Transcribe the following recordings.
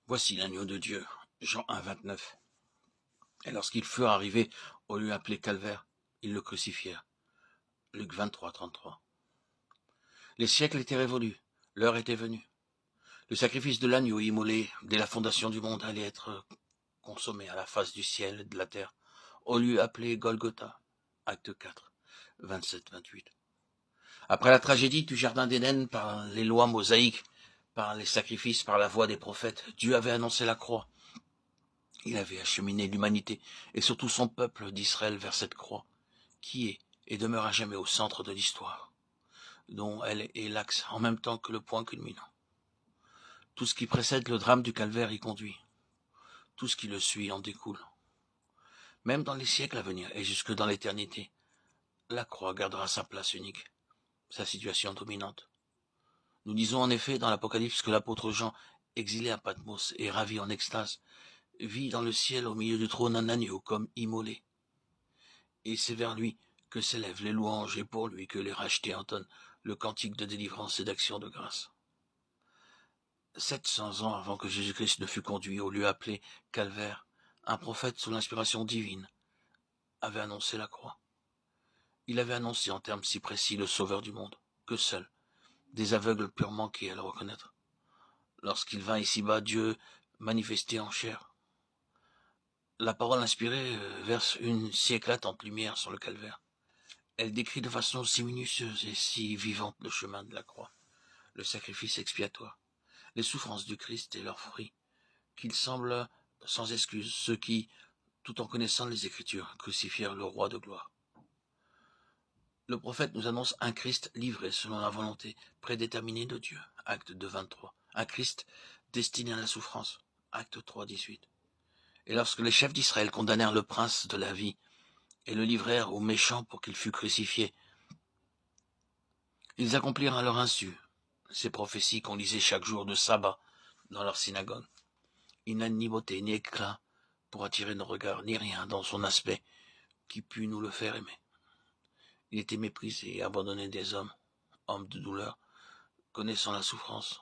Voici l'agneau de Dieu. Jean 1, 29. Et lorsqu'ils furent arrivés au lieu appelé Calvaire, ils le crucifièrent. Luc 23, 33. Les siècles étaient révolus, l'heure était venue. Le sacrifice de l'agneau immolé dès la fondation du monde allait être consommé à la face du ciel et de la terre, au lieu appelé Golgotha. Acte 4, 27, 28. Après la tragédie du jardin d'Éden, par les lois mosaïques, par les sacrifices, par la voix des prophètes, Dieu avait annoncé la croix. Il avait acheminé l'humanité et surtout son peuple d'Israël vers cette croix, qui est et demeure à jamais au centre de l'histoire, dont elle est l'axe en même temps que le point culminant. Tout ce qui précède le drame du calvaire y conduit. Tout ce qui le suit en découle. Même dans les siècles à venir et jusque dans l'éternité, la croix gardera sa place unique, sa situation dominante. Nous disons en effet dans l'Apocalypse que l'apôtre Jean, exilé à Patmos et ravi en extase, vit dans le ciel au milieu du trône un agneau comme immolé. Et c'est vers lui que s'élèvent les louanges et pour lui que les rachetés entonnent le cantique de délivrance et d'action de grâce. 700 ans avant que Jésus-Christ ne fût conduit au lieu appelé Calvaire, un prophète sous l'inspiration divine avait annoncé la croix. Il avait annoncé en termes si précis le Sauveur du monde, que seuls des aveugles purement manquaient à le reconnaître. Lorsqu'il vint ici-bas, Dieu manifesté en chair. La parole inspirée verse une si éclatante lumière sur le calvaire. Elle décrit de façon si minutieuse et si vivante le chemin de la croix, le sacrifice expiatoire, les souffrances du Christ et leurs fruits, qu'il semble sans excuse ceux qui, tout en connaissant les Écritures, crucifièrent le roi de gloire. Le prophète nous annonce un Christ livré selon la volonté prédéterminée de Dieu, acte 2, 23. Un Christ destiné à la souffrance, acte 3, 18. Et lorsque les chefs d'Israël condamnèrent le prince de la vie et le livrèrent aux méchants pour qu'il fût crucifié, ils accomplirent à leur insu ces prophéties qu'on lisait chaque jour de sabbat dans leur synagogue. Il n'a ni beauté ni éclat pour attirer nos regards, ni rien dans son aspect qui pût nous le faire aimer. Il était méprisé et abandonné des hommes, hommes de douleur, connaissant la souffrance,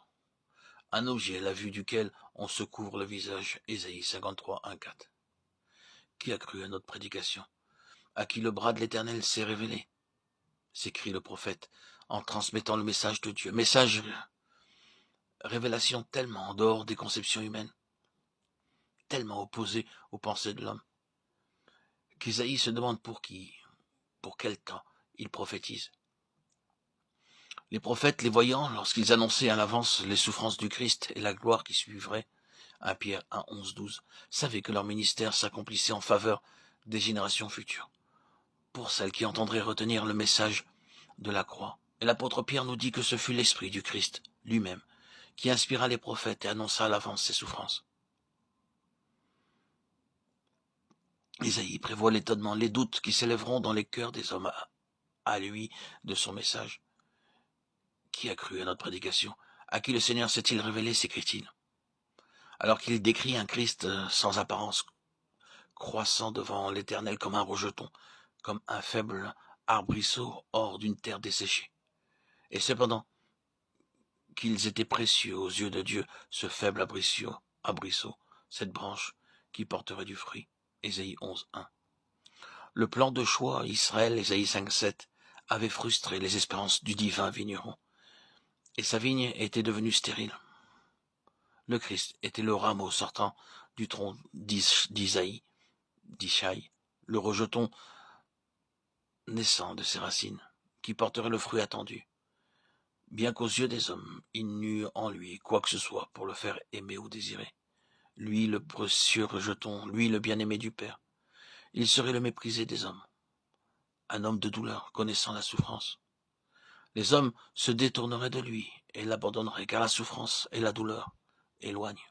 un objet à la vue duquel on se couvre le visage. Ésaïe 53, 1, 4. Qui a cru à notre prédication? À qui le bras de l'Éternel s'est révélé? S'écrie le prophète en transmettant le message de Dieu. Message, révélation tellement en dehors des conceptions humaines, tellement opposé aux pensées de l'homme, qu'Ésaïe se demande pour qui, pour quel temps il prophétise. Les prophètes, les voyant, lorsqu'ils annonçaient à l'avance les souffrances du Christ et la gloire qui suivrait, 1 Pierre 1, 11, 12, savaient que leur ministère s'accomplissait en faveur des générations futures, pour celles qui entendraient retenir le message de la croix. Et l'apôtre Pierre nous dit que ce fut l'Esprit du Christ lui-même qui inspira les prophètes et annonça à l'avance ses souffrances. Ésaïe prévoit l'étonnement, les doutes qui s'élèveront dans les cœurs des hommes à lui de son message. Qui a cru à notre prédication? À qui le Seigneur s'est-il révélé, s'écrit-il, alors qu'il décrit un Christ sans apparence, croissant devant l'Éternel comme un rejeton, comme un faible arbrisseau hors d'une terre desséchée. Et cependant, qu'ils étaient précieux aux yeux de Dieu, ce faible arbrisseau, cette branche qui porterait du fruit. Ésaïe 11, 1. Le plan de choix Israël, Ésaïe 5, 7, avait frustré les espérances du divin vigneron, et sa vigne était devenue stérile. Le Christ était le rameau sortant du tronc d'Isaïe, d'Ishaï, le rejeton naissant de ses racines, qui porterait le fruit attendu. Bien qu'aux yeux des hommes, il n'eût en lui quoi que ce soit pour le faire aimer ou désirer. Lui, le précieux rejeton, lui, le bien-aimé du Père. Il serait le méprisé des hommes. Un homme de douleur, connaissant la souffrance. Les hommes se détourneraient de lui et l'abandonneraient, car la souffrance et la douleur éloignent.